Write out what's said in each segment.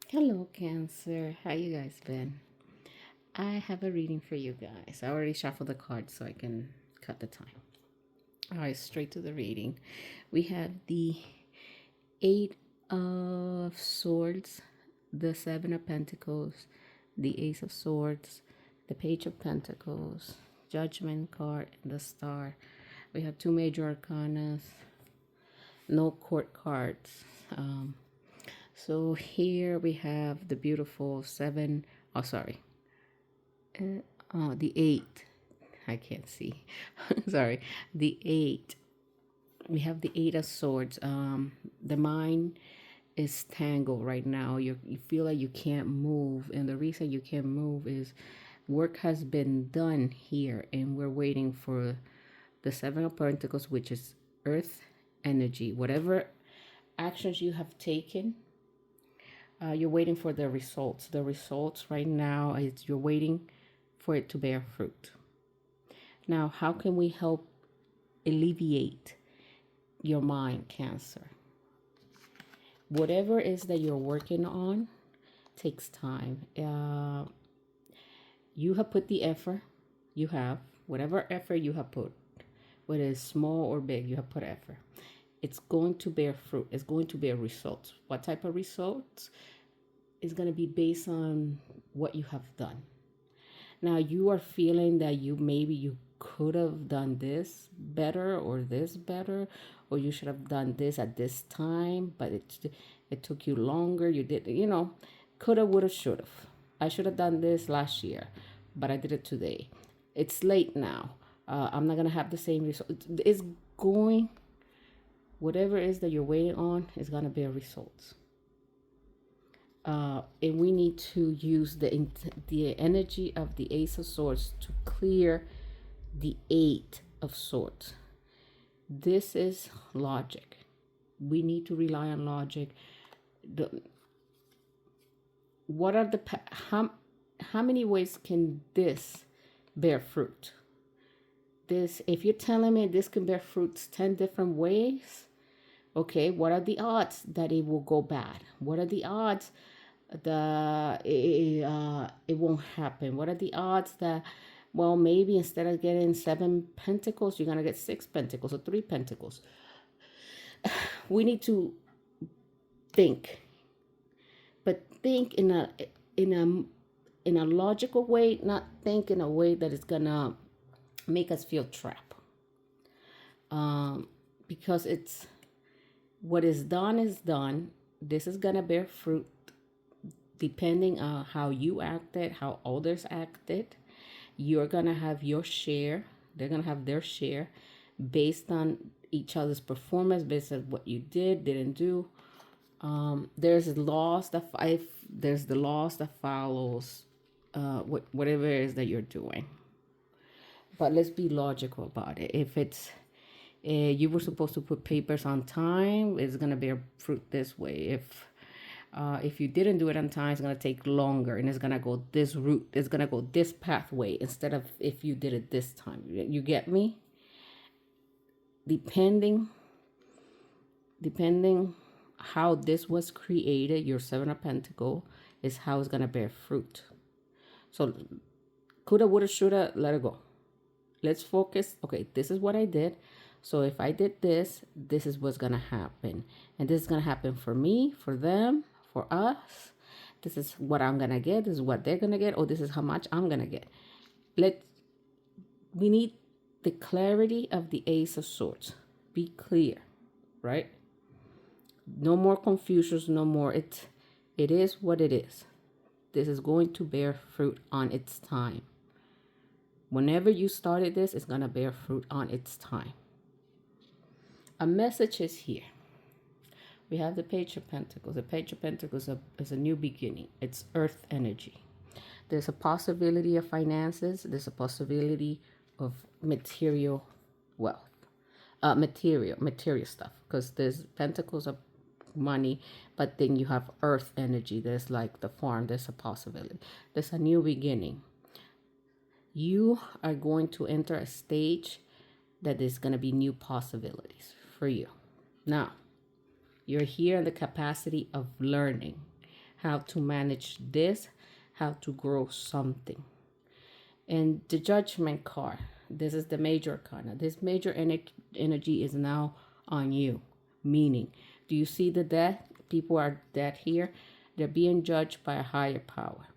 Hello, Cancer. How you guys been? I have a reading for you guys. I already shuffled the cards so I can cut the time. All right, straight to the reading. We have the Eight of Swords, the Seven of Pentacles, the Ace of Swords, the Page of Pentacles, Judgment card, and the Star. We have two major arcanas, no court cards. So here we have the beautiful seven. Oh, sorry. The eight. I can't see. Sorry. The eight. We have the eight of swords. The mind is tangled right now. You feel like you can't move, and the reason you can't move is work has been done here, and we're waiting for the seven of pentacles, which is earth energy. Whatever actions you have taken, you're waiting for the results. The results right now is you're waiting for it to bear fruit. Now, how can we help alleviate your mind, Cancer? Whatever it is that you're working on takes time. You have put the effort. You have whatever effort you have put, whether it's small or big, you have put effort. It's going to bear fruit. It's going to bear results. What type of results? Is going to be based on what you have done. Now you are feeling that you could have done this better, or you should have done this at this time, but it took you longer. You did, coulda, woulda, shoulda. I should have done this last year, but I did it today. It's late now. I'm not gonna have the same result. It's going, whatever it is that you're waiting on is gonna bear results. And we need to use the energy of the Ace of Swords to clear the Eight of Swords. This is logic. We need to rely on logic. What are the how many ways can this bear fruit? This, if you're telling me this can bear fruits 10 different ways, okay, what are the odds that it will go bad? What are the odds that it won't happen? What are the odds that, well, maybe instead of getting seven pentacles, you're gonna get six pentacles or three pentacles? We need to think, but think in a logical way, not think in a way that is gonna make us feel trapped. Because it's what is done is done. This is gonna bear fruit depending on how you acted, how others acted. You're gonna have your share. They're gonna have their share based on each other's performance, based on what you didn't do. There's laws that there's the laws that follows whatever it is that you're doing. But let's be logical about it. If it's you were supposed to put papers on time, it's gonna bear fruit this way. If you didn't do it on time, it's gonna take longer, and it's gonna go this route. It's gonna go this pathway instead of if you did it this time. You get me? Depending how this was created, your Seven of Pentacles is how it's gonna bear fruit. So coulda, woulda, shoulda, let it go. Let's focus. Okay, this is what I did. So if I did this, this is what's gonna happen, and this is gonna happen for me, for them, for us. This is what I'm gonna get. This is what they're gonna get. Or this is how much I'm gonna get. We need the clarity of the Ace of Swords. Be clear, right? No more confusions, no more. It is what it is. This is going to bear fruit on its time. Whenever you started this, it's going to bear fruit on its time. A message is here. We have the Page of Pentacles. The Page of Pentacles is a new beginning. It's earth energy. There's a possibility of finances. There's a possibility of material wealth. Material stuff. Because there's pentacles of money, but then you have earth energy. There's like the farm. There's a possibility. There's a new beginning. You are going to enter a stage that is going to be new possibilities for you. Now, you're here in the capacity of learning. how to manage this, how to grow something. And the Judgment card, this is the major arcana. This major energy is now on you. Meaning, do you see the death? People are dead here. They're being judged by a higher power.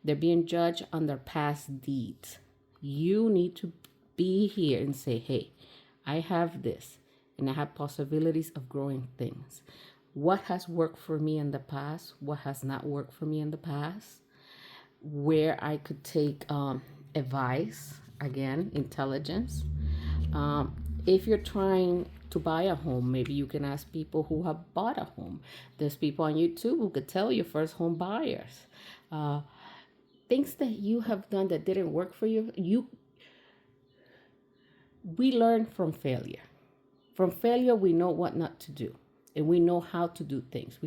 They're being judged on their past deeds. You need to be here and say, hey, I have this, and I have possibilities of growing things. What has worked for me in the past? What has not worked for me in the past? Where I could take advice, again, intelligence. If you're trying to buy a home, maybe you can ask people who have bought a home. There's people on YouTube who could tell you, first home buyers. Things that you have done that didn't work for you. We learn from failure. From failure, we know what not to do, and we know how to do things.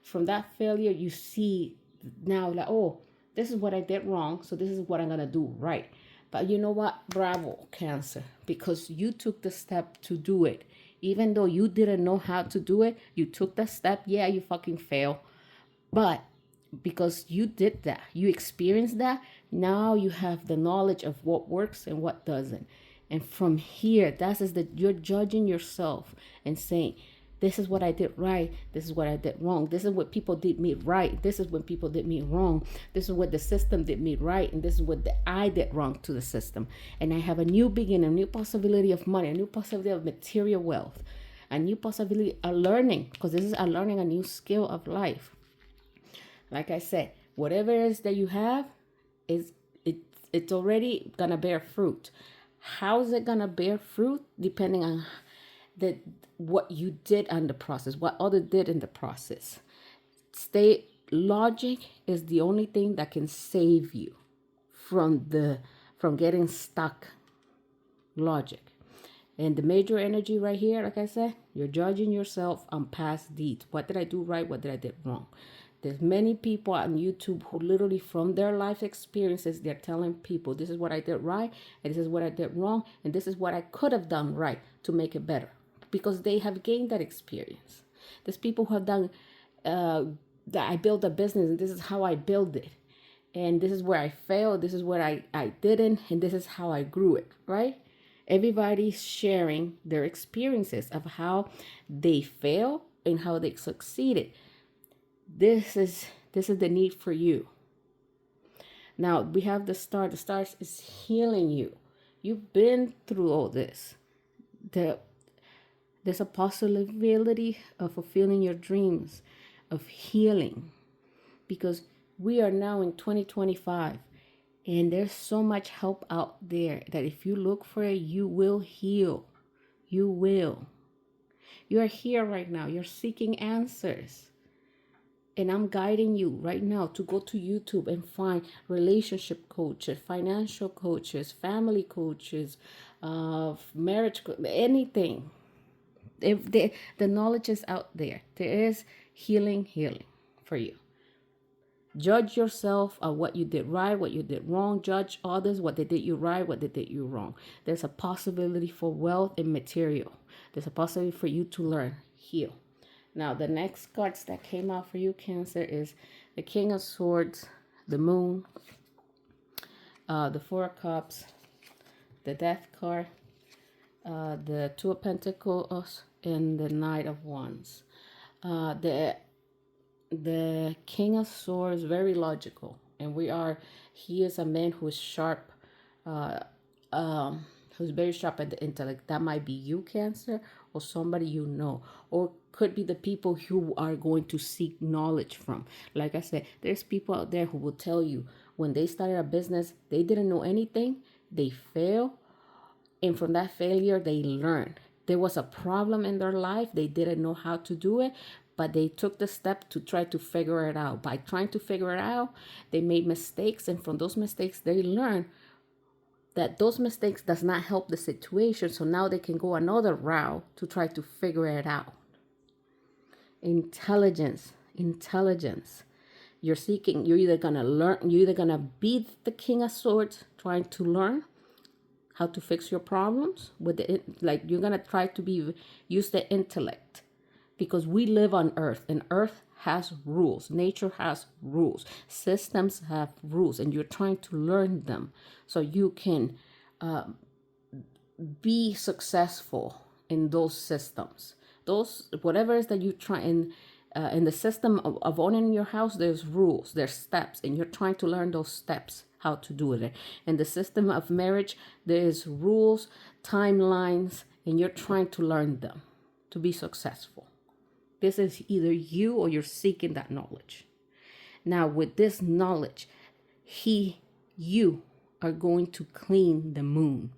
From that failure, you see now, like, oh, this is what I did wrong, so this is what I'm gonna do right. But you know what? Bravo, Cancer, because you took the step to do it. Even though you didn't know how to do it, you took the step. Yeah, you fucking fail. But because you did that, you experienced that, now you have the knowledge of what works and what doesn't. And from here, you're judging yourself and saying, this is what I did right. This is what I did wrong. This is what people did me right. This is when people did me wrong. This is what the system did me right. And this is what I did wrong to the system. And I have a new beginning, a new possibility of money, a new possibility of material wealth, a new possibility of learning, because this is a learning a new skill of life. Like I said, whatever it is that you have, it's already gonna bear fruit. How is it gonna bear fruit? Depending on what you did on the process, what others did in the process. Logic is the only thing that can save you from getting stuck. Logic. And the major energy right here, like I said, you're judging yourself on past deeds. What did I do right? What did I do wrong? There's many people on YouTube who literally from their life experiences, they're telling people, this is what I did right, and this is what I did wrong, and this is what I could have done right to make it better. Because they have gained that experience. There's people who have done, that I built a business, and this is how I built it. And this is where I failed, this is what I didn't, and this is how I grew it, right? Everybody's sharing their experiences of how they failed and how they succeeded. This is the need for you. Now we have the star. The star is healing you. You've been through all this. There's a possibility of fulfilling your dreams, of healing, because we are now in 2025, and there's so much help out there that if you look for it, you will heal. You will. You are here right now. You're seeking answers. And I'm guiding you right now to go to YouTube and find relationship coaches, financial coaches, family coaches, marriage, anything. If the knowledge is out there, there is healing for you. Judge yourself on what you did right, what you did wrong. Judge others, what they did you right, what they did you wrong. There's a possibility for wealth and material. There's a possibility for you to learn, heal. Now, the next cards that came out for you, Cancer, is the King of Swords, the Moon, the Four of Cups, the Death card, the Two of Pentacles, and the Knight of Wands. The King of Swords, very logical, and he is a man who is sharp, who's very sharp at the intellect. That might be you, Cancer, or somebody you know, or could be the people who are going to seek knowledge from. Like I said, there's people out there who will tell you when they started a business, they didn't know anything, they failed, and from that failure, they learned. There was a problem in their life, they didn't know how to do it, but they took the step to try to figure it out. By trying to figure it out, they made mistakes, and from those mistakes, they learned that those mistakes does not help the situation, so now they can go another route to try to figure it out. Intelligence. You're either gonna be the King of Swords, trying to learn how to fix your problems with you're gonna try to use the intellect, because we live on Earth, and Earth has rules. Nature has rules. Systems have rules, and you're trying to learn them so you can be successful in those systems. Those whatever it is that you try in the system of owning your house, there's rules, there's steps, and you're trying to learn those steps, how to do it. In the system of marriage, there's rules, timelines, and you're trying to learn them to be successful. This is either you or you're seeking that knowledge. Now, with this knowledge, you are going to clean the moon.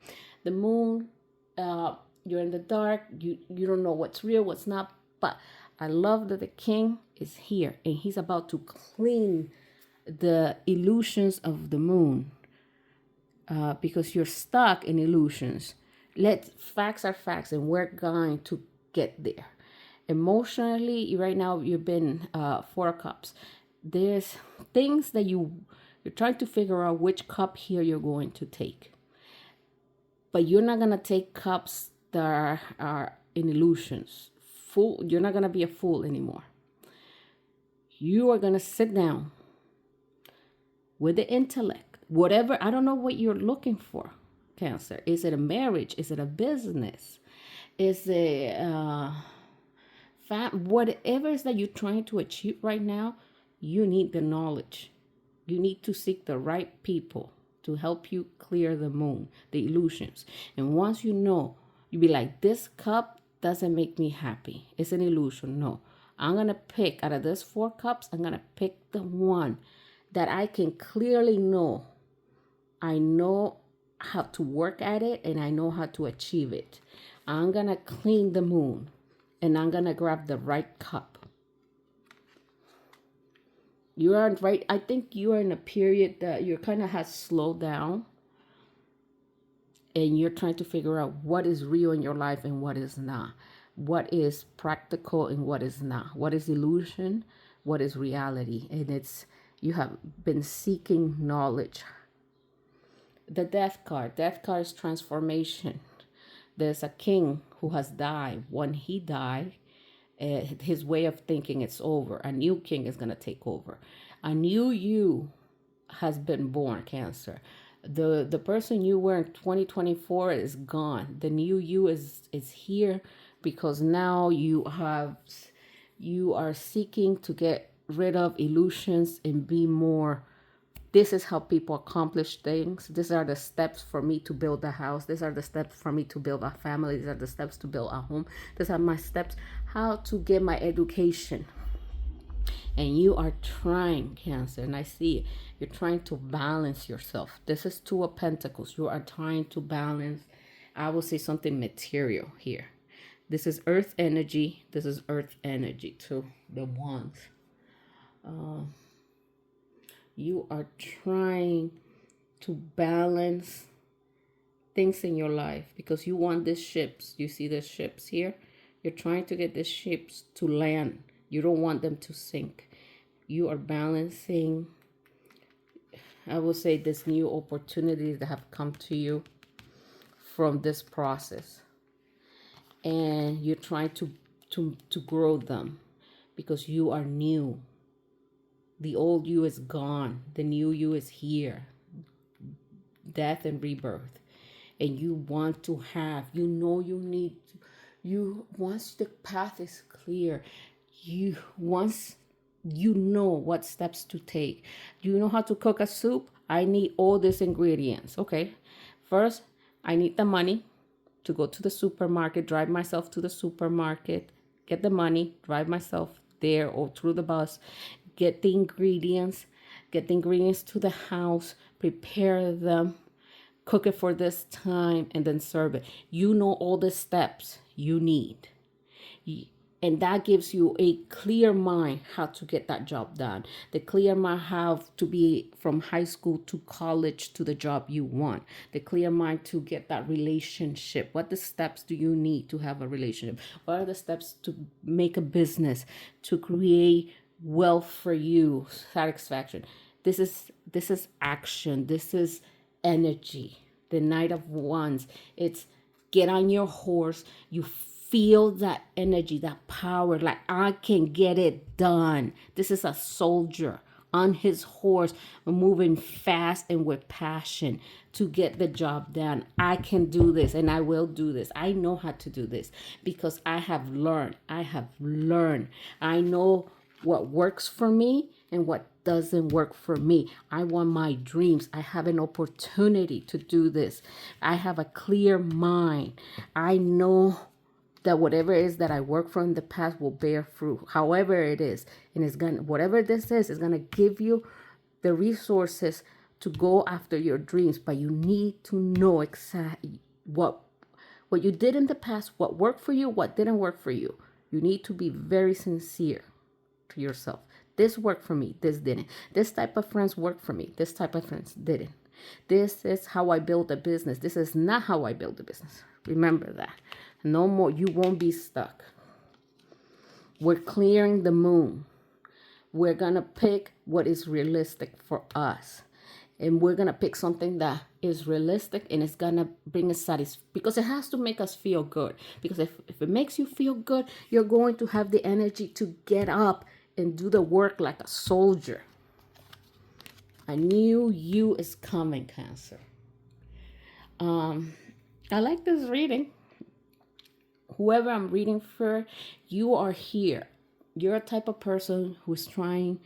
The moon, you're in the dark, you don't know what's real, what's not, but I love that the king is here and he's about to clean the illusions of the moon, because you're stuck in illusions. Facts are facts, and we're going to get there. Emotionally, right now you've been 4 cups. There's things that you're trying to figure out which cup here you're going to take. But you're not going to take cups that are in illusions. You're not going to be a fool anymore. You are going to sit down with the intellect. Whatever, I don't know what you're looking for, Cancer. Is it a marriage? Is it a business? Is it whatever it is that you're trying to achieve right now, you need the knowledge. You need to seek the right people to help you clear the moon, the illusions. And once you know, you be like, this cup doesn't make me happy. It's an illusion. No, I'm going to pick out of these 4 cups, I'm going to pick the one that I can clearly know. I know how to work at it and I know how to achieve it. I'm going to clean the moon and I'm going to grab the right cup. You are right. I think you are in a period that you're kind of has slowed down and you're trying to figure out what is real in your life and what is not. What is practical and what is not. What is illusion? What is reality? And you have been seeking knowledge. The Death card. Death card is transformation. There's a king who has died. When he died, his way of thinking is over. A new king is going to take over. A new you has been born, Cancer. The person you were in 2024 is gone. The new you is here because now you are seeking to get rid of illusions and be more. This is how people accomplish things. These are the steps for me to build a house. These are the steps for me to build a family. These are the steps to build a home. These are my steps how to get my education. And you are trying, Cancer, and I see it. You're trying to balance yourself. This is 2 of Pentacles. You are trying to balance, I will say something material here. This is earth energy. This is earth energy too. The Wands. You are trying to balance things in your life because you want these ships. You see the ships here? You're trying to get these ships to land. You don't want them to sink. You are balancing, I will say, this new opportunities that have come to you from this process. And you're trying to grow them because you are new. The old you is gone. The new you is here. Death and rebirth. And you want to have, you know you need to, once the path is clear, once you know what steps to take. You know how to cook a soup? I need all these ingredients. Okay. First, I need the money to go to the supermarket, drive myself to the supermarket, get the money, drive myself there or through the bus, get the ingredients to the house, prepare them, cook it for this time, and then serve it. You know all the steps you need. And that gives you a clear mind how to get that job done. The clear mind how to be from high school to college to the job you want. The clear mind to get that relationship. What the steps do you need to have a relationship? What are the steps to make a business, to create wealth for you, satisfaction? This is action. This is energy. The Knight of Wands. It's get on your horse. You feel that energy, that power, like I can get it done. This is a soldier on his horse, moving fast and with passion to get the job done. I can do this and I will do this. I know how to do this because I have learned. I have learned. I know what works for me and what doesn't work for me. I want my dreams. I have an opportunity to do this. I have a clear mind. I know that whatever it is that I work for in the past will bear fruit, however it is. And it's gonna, whatever this is gonna give you the resources to go after your dreams. But you need to know exactly what you did in the past, what worked for you, what didn't work for you. You need to be very sincere to yourself. This worked for me, this didn't. This type of friends worked for me, this type of friends didn't. This is how I build a business. This is not how I build a business. Remember that. No more. You won't be stuck. We're clearing the moon. We're going to pick what is realistic for us. And we're going to pick something that is realistic and it's going to bring us satisfaction, because it has to make us feel good. Because if it makes you feel good, you're going to have the energy to get up and do the work like a soldier. A new you is coming, Cancer. I like this reading. Whoever I'm reading for, you are here. You're a type of person who's trying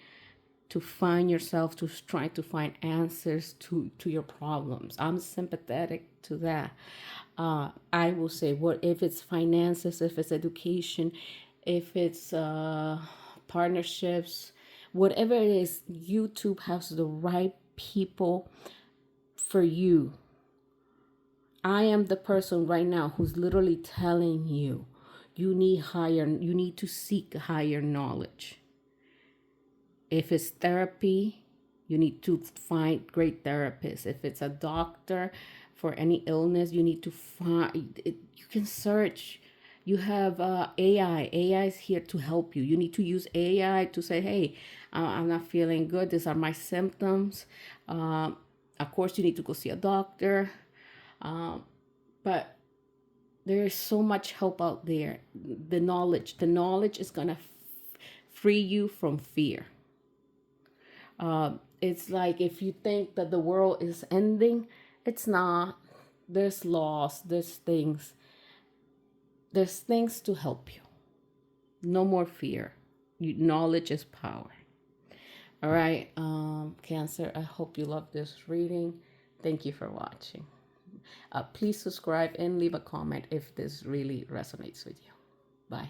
to find yourself, to try to find answers to your problems. I'm sympathetic to that. I will say, what if it's finances, if it's education, if it's partnerships, whatever it is, YouTube has the right people for you. I am the person right now who's literally telling you, you need to seek higher knowledge. If it's therapy, you need to find great therapists. If it's a doctor for any illness, you need to find it. You can search. You have AI. AI is here to help you. You need to use AI to say, hey, I'm not feeling good. These are my symptoms. Of course, you need to go see a doctor. But there is so much help out there. The knowledge is going to free you from fear. It's like if you think that the world is ending, it's not. There's laws, there's things to help you. No more fear. Knowledge is power. All right, Cancer, I hope you love this reading. Thank you for watching. Please subscribe and leave a comment if this really resonates with you. Bye.